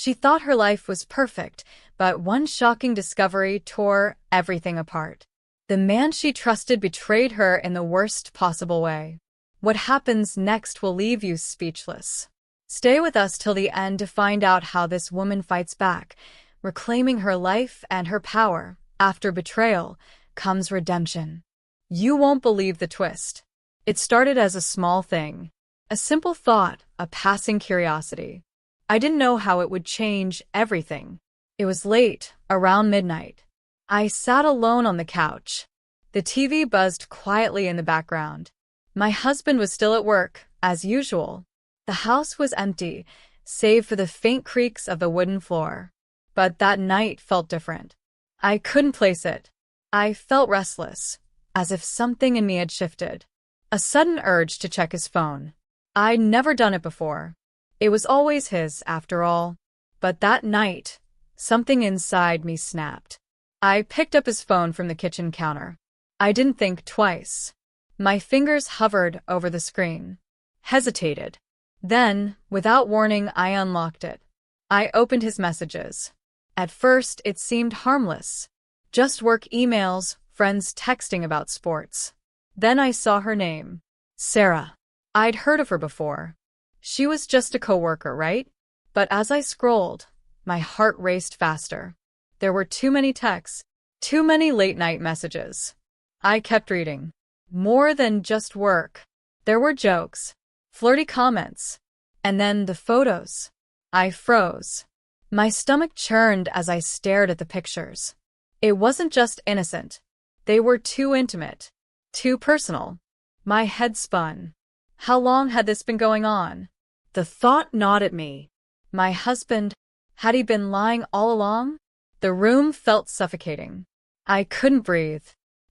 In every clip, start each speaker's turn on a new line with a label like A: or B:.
A: She thought her life was perfect, but one shocking discovery tore everything apart. The man she trusted betrayed her in the worst possible way. What happens next will leave you speechless. Stay with us till the end to find out how this woman fights back, reclaiming her life and her power. After betrayal comes redemption. You won't believe the twist. It started as a small thing. A simple thought, a passing curiosity. I didn't know how it would change everything. It was late, around midnight. I sat alone on the couch. The TV buzzed quietly in the background. My husband was still at work, as usual. The house was empty, save for the faint creaks of the wooden floor. But that night felt different. I couldn't place it. I felt restless, as if something in me had shifted. A sudden urge to check his phone. I'd never done it before. It was always his, after all. But that night, something inside me snapped. I picked up his phone from the kitchen counter. I didn't think twice. My fingers hovered over the screen. Hesitated. Then, without warning, I unlocked it. I opened his messages. At first, it seemed harmless. Just work emails, friends texting about sports. Then I saw her name. Sarah. I'd heard of her before. She was just a coworker, right? But as I scrolled, my heart raced faster. There were too many texts, too many late-night messages. I kept reading. More than just work. There were jokes, flirty comments, and then the photos. I froze. My stomach churned as I stared at the pictures. It wasn't just innocent. They were too intimate, too personal. My head spun. How long had this been going on? The thought gnawed at me. My husband, had he been lying all along? The room felt suffocating. I couldn't breathe.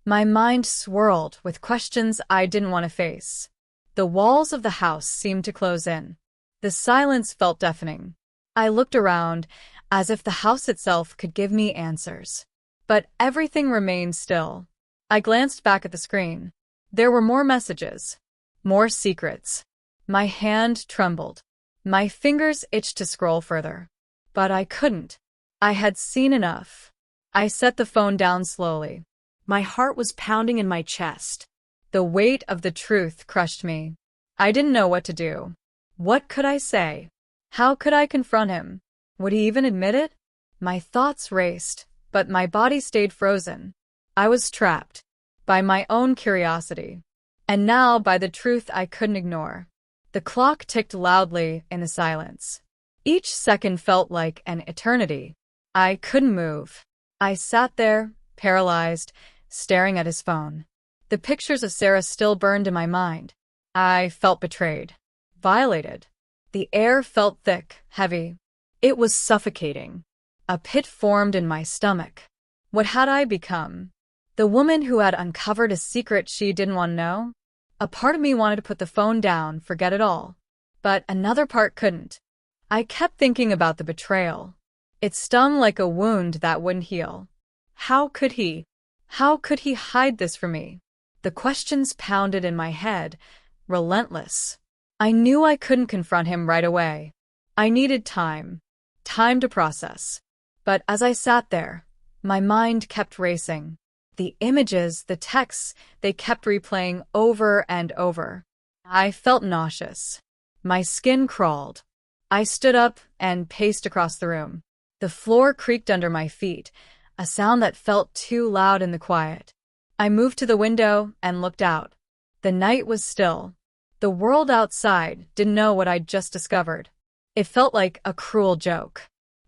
A: My mind swirled with questions I didn't want to face. The walls of the house seemed to close in. The silence felt deafening. I looked around, as if the house itself could give me answers. But everything remained still. I glanced back at the screen. There were more messages. More secrets. My hand trembled. My fingers itched to scroll further. But I couldn't. I had seen enough. I set the phone down slowly. My heart was pounding in my chest. The weight of the truth crushed me. I didn't know what to do. What could I say? How could I confront him? Would he even admit it? My thoughts raced, but my body stayed frozen. I was trapped. By my own curiosity. And now by the truth I couldn't ignore. The clock ticked loudly in the silence. Each second felt like an eternity. I couldn't move. I sat there, paralyzed, staring at his phone. The pictures of Sarah still burned in my mind. I felt betrayed. Violated. The air felt thick, heavy. It was suffocating. A pit formed in my stomach. What had I become? The woman who had uncovered a secret she didn't want to know? A part of me wanted to put the phone down, forget it all. But another part couldn't. I kept thinking about the betrayal. It stung like a wound that wouldn't heal. How could he? How could he hide this from me? The questions pounded in my head, relentless. I knew I couldn't confront him right away. I needed time. Time to process. But as I sat there, my mind kept racing. The images, the texts, they kept replaying over and over. I felt nauseous. My skin crawled. I stood up and paced across the room. The floor creaked under my feet, a sound that felt too loud in the quiet. I moved to the window and looked out. The night was still. The world outside didn't know what I'd just discovered. It felt like a cruel joke.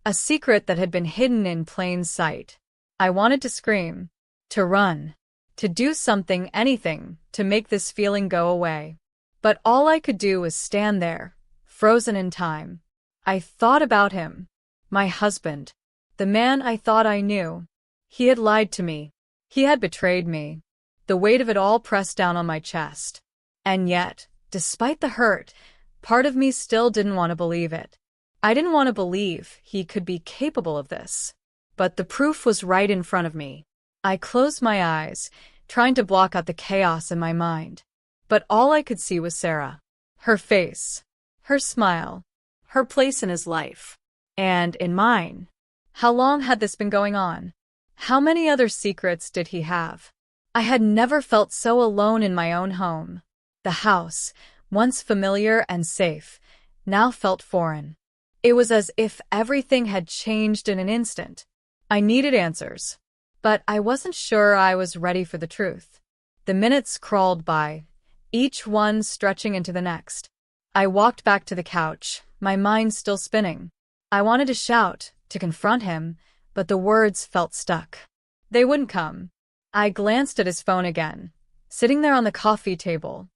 A: A secret that had been hidden in plain sight. I wanted to scream. To run. To do something, anything, to make this feeling go away. But all I could do was stand there, frozen in time. I thought about him. My husband. The man I thought I knew. He had lied to me. He had betrayed me. The weight of it all pressed down on my chest. And yet, despite the hurt, part of me still didn't want to believe it. I didn't want to believe he could be capable of this. But the proof was right in front of me. I closed my eyes, trying to block out the chaos in my mind. But all I could see was Sarah. Her face. Her smile. Her place in his life. And in mine. How long had this been going on? How many other secrets did he have? I had never felt so alone in my own home. The house, once familiar and safe, now felt foreign. It was as if everything had changed in an instant. I needed answers, but I wasn't sure I was ready for the truth. The minutes crawled by, each one stretching into the next. I walked back to the couch, my mind still spinning. I wanted to shout, to confront him, but the words felt stuck. They wouldn't come. I glanced at his phone again, sitting there on the coffee table.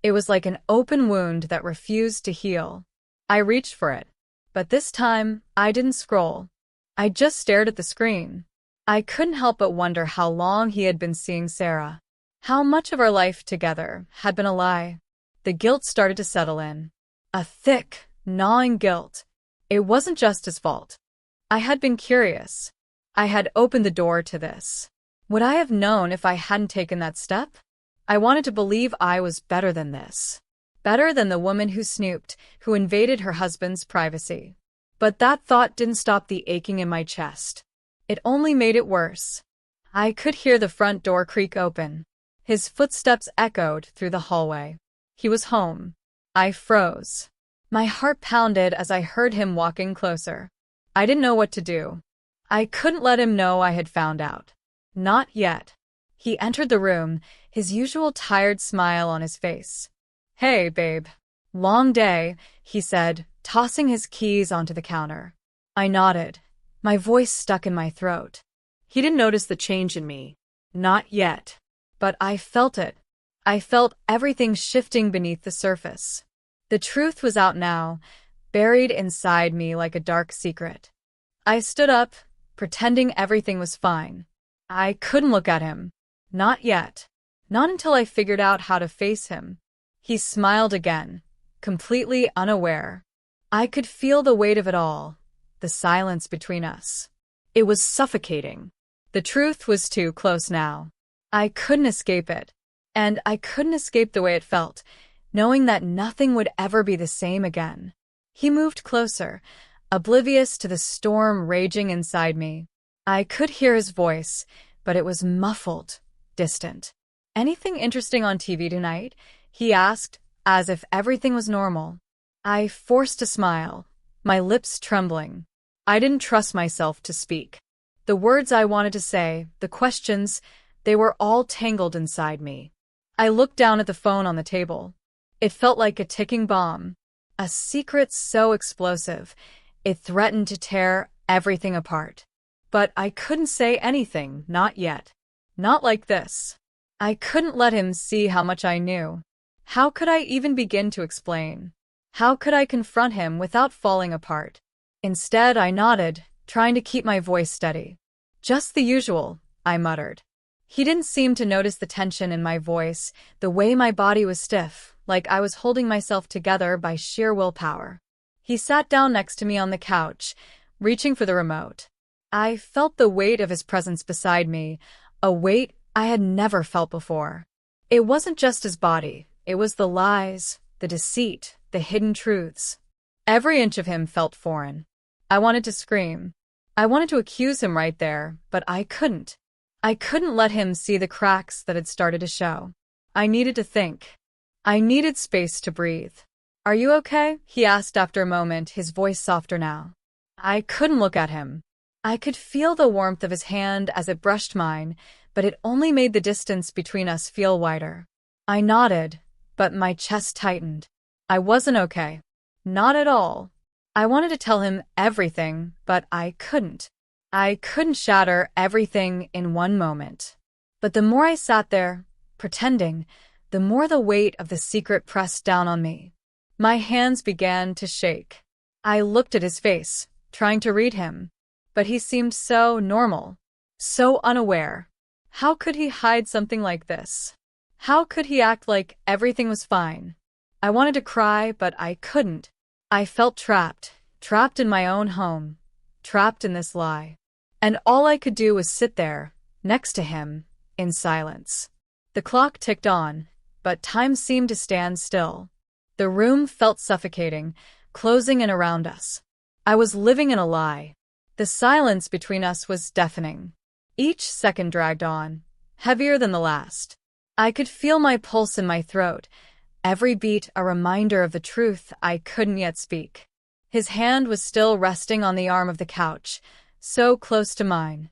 A: It was like an open wound that refused to heal. I reached for it, but this time I didn't scroll. I just stared at the screen. I couldn't help but wonder how long he had been seeing Sarah. How much of our life together had been a lie. The guilt started to settle in. A thick, gnawing guilt. It wasn't just his fault. I had been curious. I had opened the door to this. Would I have known if I hadn't taken that step? I wanted to believe I was better than this. Better than the woman who snooped, who invaded her husband's privacy. But that thought didn't stop the aching in my chest. It only made it worse. I could hear the front door creak open. His footsteps echoed through the hallway. He was home. I froze. My heart pounded as I heard him walking closer. I didn't know what to do. I couldn't let him know I had found out. Not yet. He entered the room, his usual tired smile on his face. "Hey, babe. Long day," he said, tossing his keys onto the counter. I nodded, my voice stuck in my throat. He didn't notice the change in me. Not yet. But I felt it. I felt everything shifting beneath the surface. The truth was out now, buried inside me like a dark secret. I stood up, pretending everything was fine. I couldn't look at him. Not yet. Not until I figured out how to face him. He smiled again, completely unaware. I could feel the weight of it all, the silence between us. It was suffocating. The truth was too close now. I couldn't escape it. And I couldn't escape the way it felt, knowing that nothing would ever be the same again. He moved closer, oblivious to the storm raging inside me. I could hear his voice, but it was muffled, distant. "Anything interesting on TV tonight?" he asked, as if everything was normal. I forced a smile, my lips trembling. I didn't trust myself to speak. The words I wanted to say, the questions, they were all tangled inside me. I looked down at the phone on the table. It felt like a ticking bomb. A secret so explosive, it threatened to tear everything apart. But I couldn't say anything, not yet. Not like this. I couldn't let him see how much I knew. How could I even begin to explain? How could I confront him without falling apart? Instead, I nodded, trying to keep my voice steady. "Just the usual," I muttered. He didn't seem to notice the tension in my voice, the way my body was stiff, like I was holding myself together by sheer willpower. He sat down next to me on the couch, reaching for the remote. I felt the weight of his presence beside me, a weight I had never felt before. It wasn't just his body, it was the lies, the deceit, the hidden truths. Every inch of him felt foreign. I wanted to scream. I wanted to accuse him right there, but I couldn't. I couldn't let him see the cracks that had started to show. I needed to think. I needed space to breathe. "Are you okay?" he asked after a moment, his voice softer now. I couldn't look at him. I could feel the warmth of his hand as it brushed mine, but it only made the distance between us feel wider. I nodded, but my chest tightened. I wasn't okay. Not at all. I wanted to tell him everything, but I couldn't. I couldn't shatter everything in one moment. But the more I sat there, pretending, the more the weight of the secret pressed down on me. My hands began to shake. I looked at his face, trying to read him. But he seemed so normal, so unaware. How could he hide something like this? How could he act like everything was fine? I wanted to cry, but I couldn't. I felt trapped in my own home, trapped in this lie. And all I could do was sit there, next to him, in silence. The clock ticked on, but time seemed to stand still. The room felt suffocating, closing in around us. I was living in a lie. The silence between us was deafening. Each second dragged on, heavier than the last. I could feel my pulse in my throat, every beat a reminder of the truth I couldn't yet speak. His hand was still resting on the arm of the couch, so close to mine.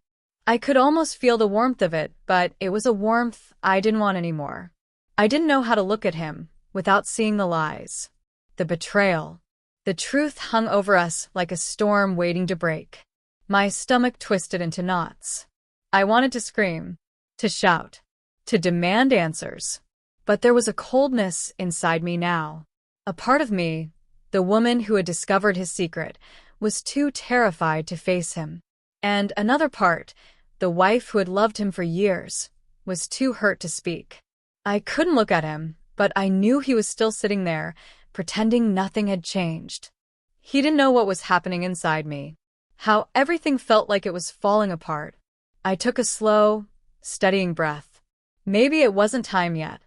A: I could almost feel the warmth of it, but it was a warmth I didn't want anymore. I didn't know how to look at him without seeing the lies. The betrayal. The truth hung over us like a storm waiting to break. My stomach twisted into knots. I wanted to scream, to shout, to demand answers. But there was a coldness inside me now. A part of me, the woman who had discovered his secret, was too terrified to face him. And another part, the wife who had loved him for years, was too hurt to speak. I couldn't look at him, but I knew he was still sitting there, pretending nothing had changed. He didn't know what was happening inside me, how everything felt like it was falling apart. I took a slow, steadying breath. Maybe it wasn't time yet.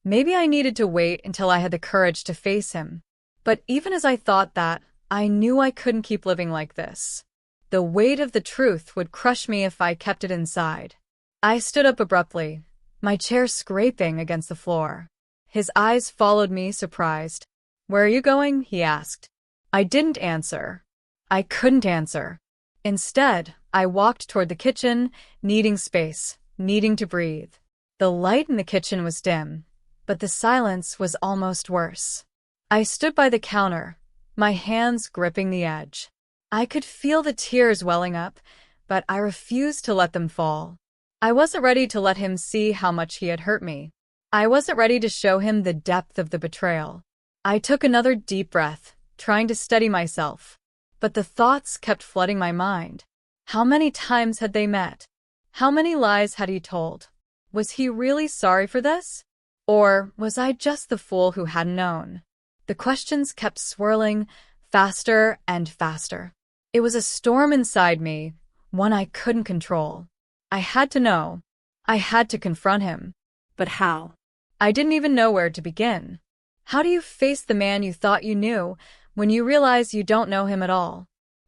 A: Maybe I needed to wait until I had the courage to face him. But even as I thought that, I knew I couldn't keep living like this. The weight of the truth would crush me if I kept it inside. I stood up abruptly, my chair scraping against the floor. His eyes followed me, surprised. "Where are you going?" he asked. I didn't answer. I couldn't answer. Instead, I walked toward the kitchen, needing space, needing to breathe. The light in the kitchen was dim, but the silence was almost worse. I stood by the counter, my hands gripping the edge. I could feel the tears welling up, but I refused to let them fall. I wasn't ready to let him see how much he had hurt me. I wasn't ready to show him the depth of the betrayal. I took another deep breath, trying to steady myself. But the thoughts kept flooding my mind. How many times had they met? How many lies had he told? Was he really sorry for this? Or was I just the fool who hadn't known? The questions kept swirling, faster and faster. It was a storm inside me, one I couldn't control. I had to know. I had to confront him. But how? I didn't even know where to begin. How do you face the man you thought you knew when you realize you don't know him at all?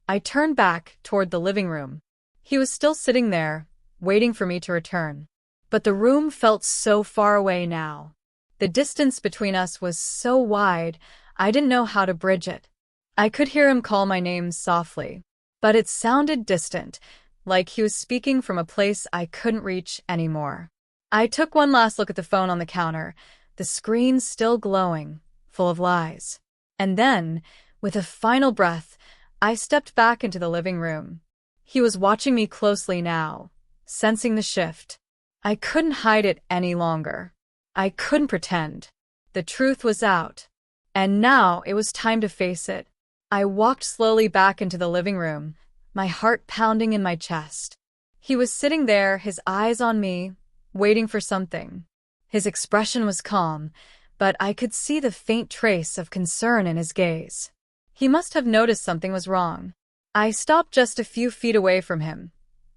A: I turned back toward the living room. He was still sitting there, waiting for me to return. But the room felt so far away now. The distance between us was so wide, I didn't know how to bridge it. I could hear him call my name softly, but it sounded distant, like he was speaking from a place I couldn't reach anymore. I took one last look at the phone on the counter, the screen still glowing, full of lies. And then, with a final breath, I stepped back into the living room. He was watching me closely now, sensing the shift. I couldn't hide it any longer. I couldn't pretend. The truth was out. And now it was time to face it. I walked slowly back into the living room, my heart pounding in my chest. He was sitting there, his eyes on me, waiting for something. His expression was calm, but I could see the faint trace of concern in his gaze. He must have noticed something was wrong. I stopped just a few feet away from him,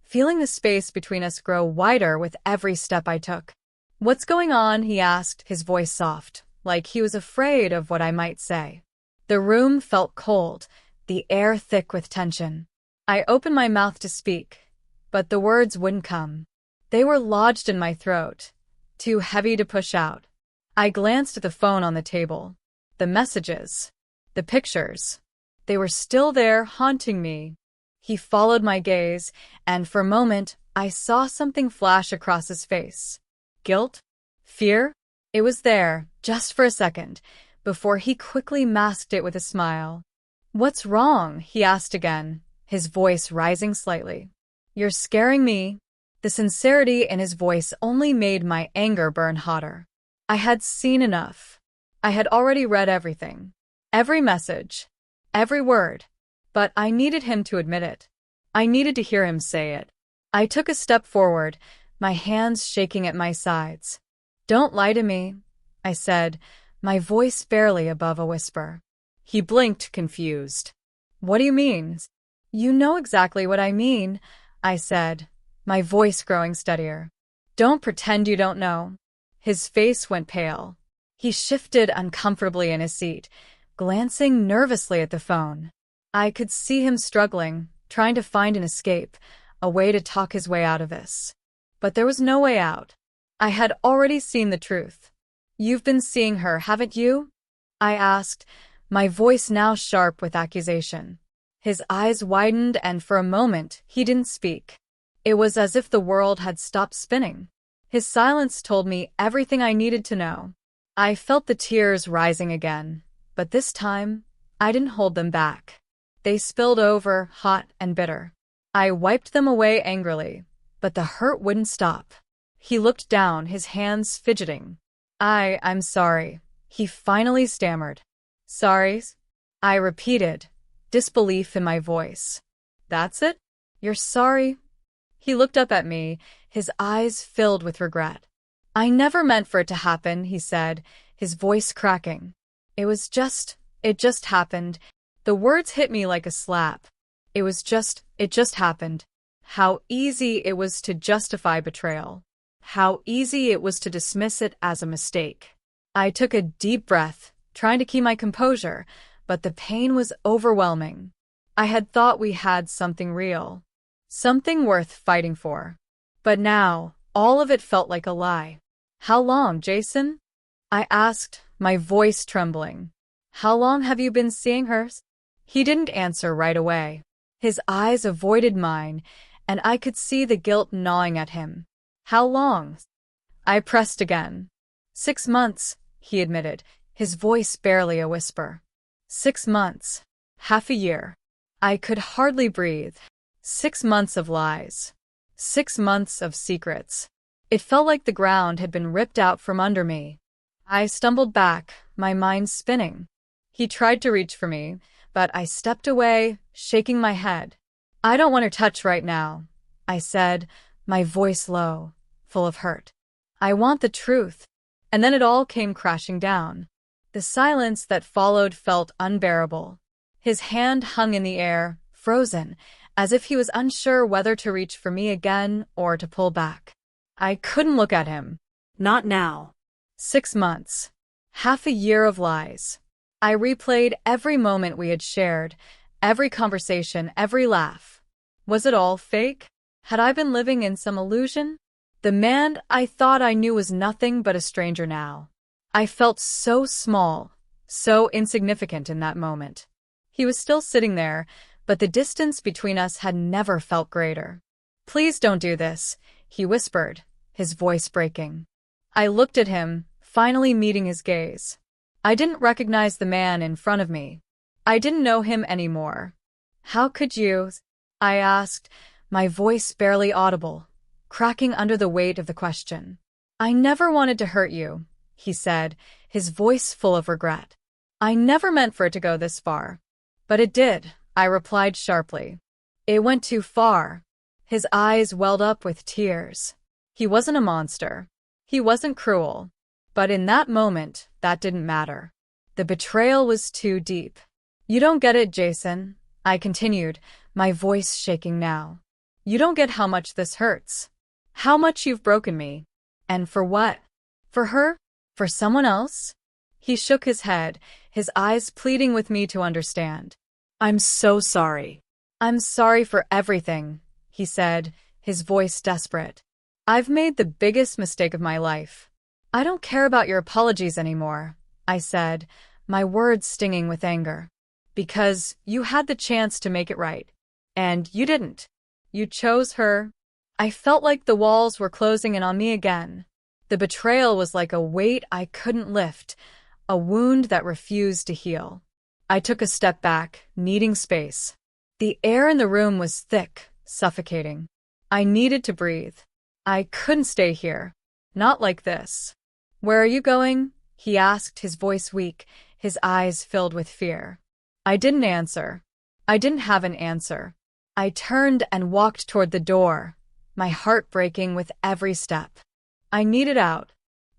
A: feeling the space between us grow wider with every step I took. "What's going on?" he asked, his voice soft, like he was afraid of what I might say. The room felt cold, the air thick with tension. I opened my mouth to speak, but the words wouldn't come. They were lodged in my throat, too heavy to push out. I glanced at the phone on the table. The messages, the pictures, they were still there, haunting me. He followed my gaze, and for a moment, I saw something flash across his face. Guilt? Fear? It was there, just for a second, before he quickly masked it with a smile. "What's wrong?" he asked again, his voice rising slightly. "You're scaring me." The sincerity in his voice only made my anger burn hotter. I had seen enough. I had already read everything. Every message. Every word. But I needed him to admit it. I needed to hear him say it. I took a step forward, my hands shaking at my sides. "Don't lie to me," I said, my voice barely above a whisper. He blinked, confused. "What do you mean?" "You know exactly what I mean," I said, my voice growing steadier. "Don't pretend you don't know." His face went pale. He shifted uncomfortably in his seat, glancing nervously at the phone. I could see him struggling, trying to find an escape, a way to talk his way out of this. But there was no way out. I had already seen the truth. "You've been seeing her, haven't you?" I asked, my voice now sharp with accusation. His eyes widened, and for a moment, he didn't speak. It was as if the world had stopped spinning. His silence told me everything I needed to know. I felt the tears rising again, but this time, I didn't hold them back. They spilled over, hot and bitter. I wiped them away angrily, but the hurt wouldn't stop. He looked down, his hands fidgeting. I'm sorry," he finally stammered. "Sorry?" I repeated, disbelief in my voice. "That's it? You're sorry?" He looked up at me, his eyes filled with regret. "I never meant for it to happen," he said, his voice cracking. It just happened." The words hit me like a slap. It just happened. How easy it was to justify betrayal. How easy it was to dismiss it as a mistake. I took a deep breath, trying to keep my composure, but the pain was overwhelming. I had thought we had something real, something worth fighting for. But now, all of it felt like a lie. "How long, Jason?" I asked, my voice trembling. "How long have you been seeing her?" He didn't answer right away. His eyes avoided mine, and I could see the guilt gnawing at him. "How long?" I pressed again. 6 months, he admitted, his voice barely a whisper. 6 months. Half a year. I could hardly breathe. 6 months of lies. 6 months of secrets. It felt like the ground had been ripped out from under me. I stumbled back, my mind spinning. He tried to reach for me, but I stepped away, shaking my head. "I don't want to touch right now," I said, my voice low, full of hurt. "I want the truth." And then it all came crashing down. The silence that followed felt unbearable. His hand hung in the air, frozen, as if he was unsure whether to reach for me again or to pull back. I couldn't look at him. Not now. 6 months. Half a year of lies. I replayed every moment we had shared, every conversation, every laugh. Was it all fake? Had I been living in some illusion? The man I thought I knew was nothing but a stranger now. I felt so small, so insignificant in that moment. He was still sitting there, but the distance between us had never felt greater. "Please don't do this," he whispered, his voice breaking. I looked at him, finally meeting his gaze. I didn't recognize the man in front of me. I didn't know him anymore. "How could you?" I asked, my voice barely audible, cracking under the weight of the question. "I never wanted to hurt you," he said, his voice full of regret. "I never meant for it to go this far." "But it did," I replied sharply. "It went too far." His eyes welled up with tears. He wasn't a monster. He wasn't cruel. But in that moment, that didn't matter. The betrayal was too deep. "You don't get it, Jason," I continued, my voice shaking now. "You don't get how much this hurts. How much you've broken me. And for what? For her? For someone else?" He shook his head, his eyes pleading with me to understand. "I'm so sorry." "I'm sorry for everything," he said, his voice desperate. "I've made the biggest mistake of my life." "I don't care about your apologies anymore," I said, my words stinging with anger. "Because you had the chance to make it right. And you didn't. You chose her." I felt like the walls were closing in on me again. The betrayal was like a weight I couldn't lift, a wound that refused to heal. I took a step back, needing space. The air in the room was thick, suffocating. I needed to breathe. I couldn't stay here. Not like this. "Where are you going?" he asked, his voice weak, his eyes filled with fear. I didn't answer. I didn't have an answer. I turned and walked toward the door, my heart breaking with every step. I needed out.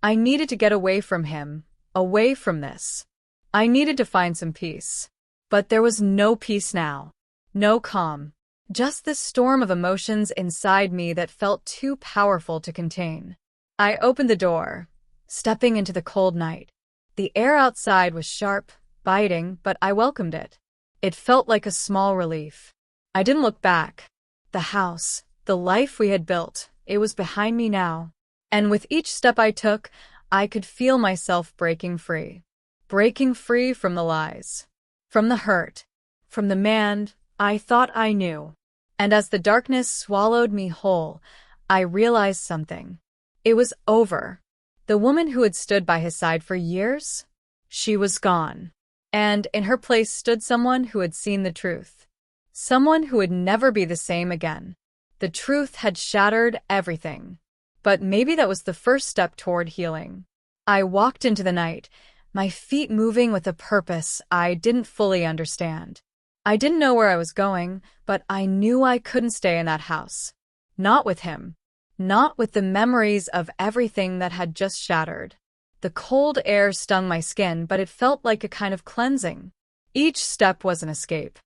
A: I needed to get away from him, away from this. I needed to find some peace. But there was no peace now. No calm. Just this storm of emotions inside me that felt too powerful to contain. I opened the door, stepping into the cold night. The air outside was sharp, biting, but I welcomed it. It felt like a small relief. I didn't look back. The house, the life we had built, it was behind me now. And with each step I took, I could feel myself breaking free. Breaking free from the lies, from the hurt, from the man I thought I knew. And as the darkness swallowed me whole, I realized something. It was over. The woman who had stood by his side for years? She was gone. And in her place stood someone who had seen the truth. Someone who would never be the same again. The truth had shattered everything. But maybe that was the first step toward healing. I walked into the night, my feet moving with a purpose I didn't fully understand. I didn't know where I was going, but I knew I couldn't stay in that house. Not with him. Not with the memories of everything that had just shattered. The cold air stung my skin, but it felt like a kind of cleansing. Each step was an escape.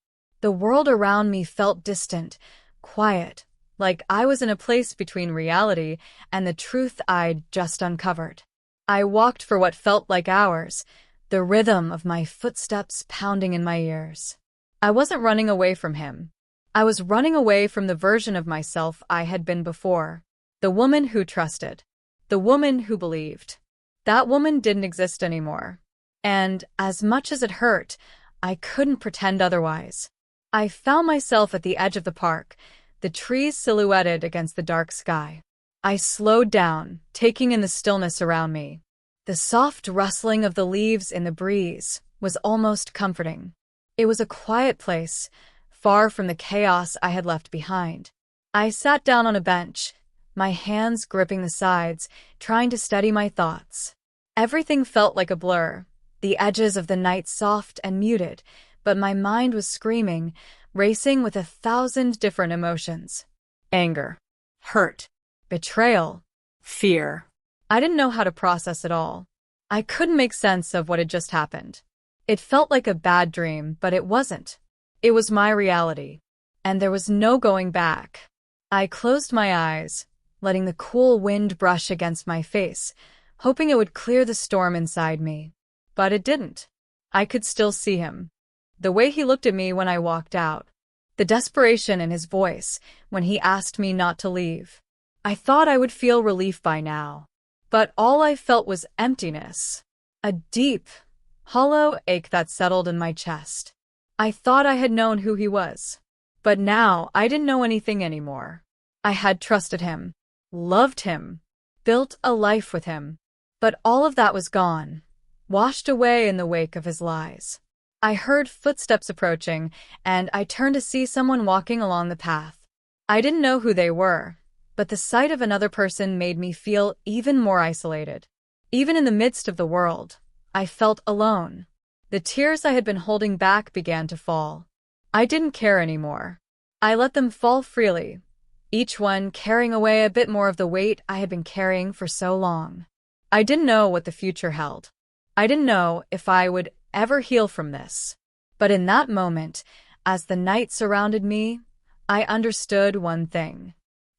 A: The world around me felt distant, quiet, like I was in a place between reality and the truth I'd just uncovered. I walked for what felt like hours, the rhythm of my footsteps pounding in my ears. I wasn't running away from him. I was running away from the version of myself I had been before. The woman who trusted. The woman who believed. That woman didn't exist anymore. And as much as it hurt, I couldn't pretend otherwise. I found myself at the edge of the park, the trees silhouetted against the dark sky. I slowed down, taking in the stillness around me. The soft rustling of the leaves in the breeze was almost comforting. It was a quiet place, far from the chaos I had left behind. I sat down on a bench, my hands gripping the sides, trying to steady my thoughts. Everything felt like a blur, the edges of the night soft and muted, but my mind was screaming, racing with 1,000 different emotions. Anger, hurt, betrayal, fear. I didn't know how to process it all. I couldn't make sense of what had just happened. It felt like a bad dream, but it wasn't. It was my reality, and there was no going back. I closed my eyes, letting the cool wind brush against my face, hoping it would clear the storm inside me. But it didn't. I could still see him. The way he looked at me when I walked out. The desperation in his voice when he asked me not to leave. I thought I would feel relief by now. But all I felt was emptiness. A deep, hollow ache that settled in my chest. I thought I had known who he was. But now I didn't know anything anymore. I had trusted him, loved him, built a life with him. But all of that was gone, washed away in the wake of his lies. I heard footsteps approaching, and I turned to see someone walking along the path. I didn't know who they were, but the sight of another person made me feel even more isolated. Even in the midst of the world, I felt alone. The tears I had been holding back began to fall. I didn't care anymore. I let them fall freely, each one carrying away a bit more of the weight I had been carrying for so long. I didn't know what the future held. I didn't know if I would ever heal from this. But in that moment, as the night surrounded me, I understood one thing.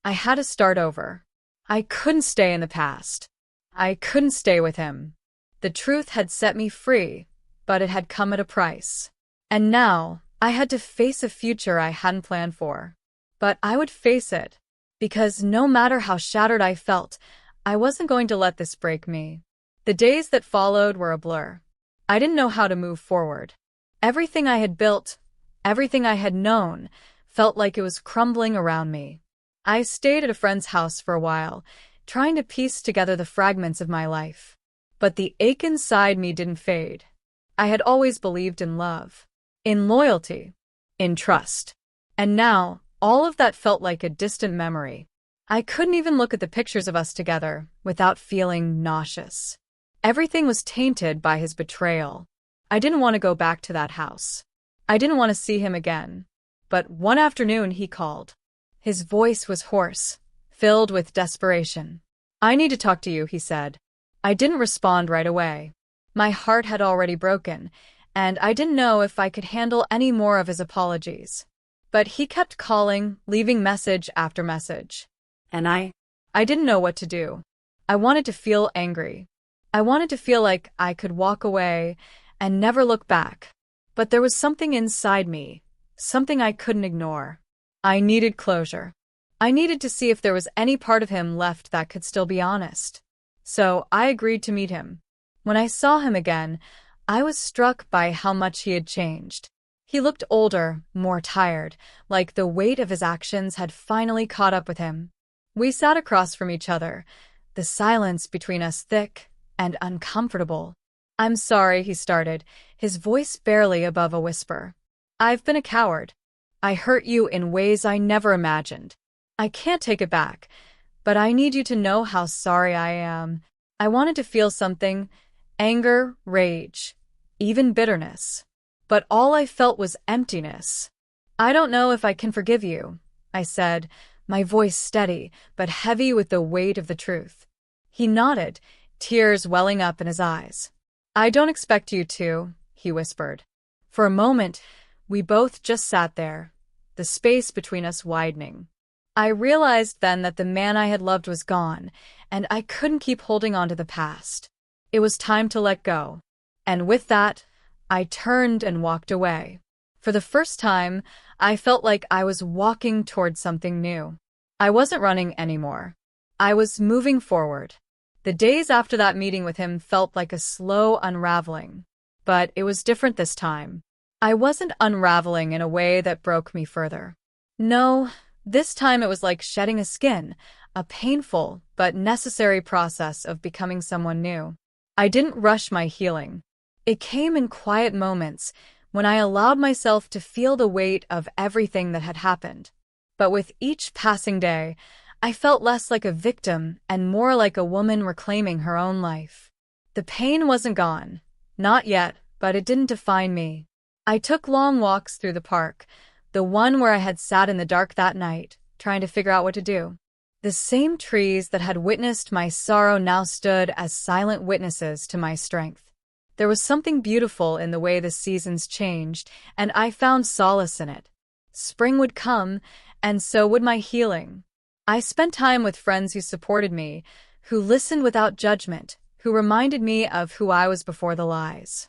A: I had to start over. I couldn't stay in the past. I couldn't stay with him. The truth had set me free, but it had come at a price. And now, I had to face a future I hadn't planned for. But I would face it, because no matter how shattered I felt, I wasn't going to let this break me. The days that followed were a blur. I didn't know how to move forward. Everything I had built, everything I had known, felt like it was crumbling around me. I stayed at a friend's house for a while, trying to piece together the fragments of my life. But the ache inside me didn't fade. I had always believed in love, in loyalty, in trust. And now, all of that felt like a distant memory. I couldn't even look at the pictures of us together without feeling nauseous. Everything was tainted by his betrayal. I didn't want to go back to that house. I didn't want to see him again. But one afternoon he called. His voice was hoarse, filled with desperation. "I need to talk to you," he said. I didn't respond right away. My heart had already broken, and I didn't know if I could handle any more of his apologies. But he kept calling, leaving message after message. And I didn't know what to do. I wanted to feel angry. I wanted to feel like I could walk away and never look back. But there was something inside me, something I couldn't ignore. I needed closure. I needed to see if there was any part of him left that could still be honest. So I agreed to meet him. When I saw him again, I was struck by how much he had changed. He looked older, more tired, like the weight of his actions had finally caught up with him. We sat across from each other, the silence between us thick and uncomfortable. "I'm sorry," he started, his voice barely above a whisper. "I've been a coward. I hurt you in ways I never imagined. I can't take it back, but I need you to know how sorry I am." I wanted to feel something, anger, rage, even bitterness. But all I felt was emptiness. "I don't know if I can forgive you," I said, my voice steady but heavy with the weight of the truth. He nodded, tears welling up in his eyes. "I don't expect you to," he whispered. For a moment, we both just sat there, the space between us widening. I realized then that the man I had loved was gone, and I couldn't keep holding on to the past. It was time to let go. And with that, I turned and walked away. For the first time, I felt like I was walking toward something new. I wasn't running anymore. I was moving forward. The days after that meeting with him felt like a slow unraveling. But it was different this time. I wasn't unraveling in a way that broke me further. No, this time it was like shedding a skin, a painful but necessary process of becoming someone new. I didn't rush my healing. It came in quiet moments, when I allowed myself to feel the weight of everything that had happened. But with each passing day, I felt less like a victim and more like a woman reclaiming her own life. The pain wasn't gone. Not yet, but it didn't define me. I took long walks through the park, the one where I had sat in the dark that night, trying to figure out what to do. The same trees that had witnessed my sorrow now stood as silent witnesses to my strength. There was something beautiful in the way the seasons changed, and I found solace in it. Spring would come, and so would my healing. I spent time with friends who supported me, who listened without judgment, who reminded me of who I was before the lies.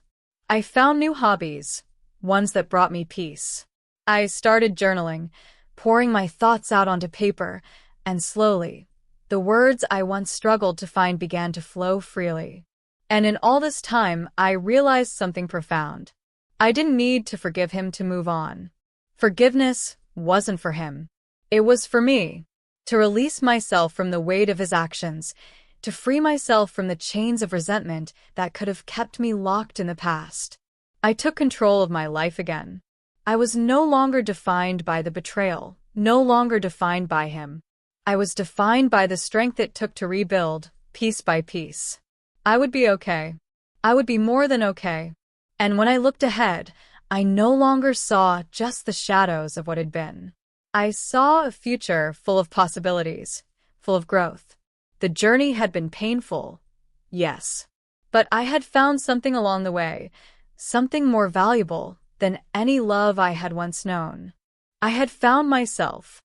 A: I found new hobbies, ones that brought me peace. I started journaling, pouring my thoughts out onto paper, and slowly, the words I once struggled to find began to flow freely. And in all this time, I realized something profound. I didn't need to forgive him to move on. Forgiveness wasn't for him. It was for me. To release myself from the weight of his actions, to free myself from the chains of resentment that could have kept me locked in the past. I took control of my life again. I was no longer defined by the betrayal, no longer defined by him. I was defined by the strength it took to rebuild, piece by piece. I would be okay. I would be more than okay. And when I looked ahead, I no longer saw just the shadows of what had been. I saw a future full of possibilities, full of growth. The journey had been painful, yes. But I had found something along the way, something more valuable than any love I had once known. I had found myself.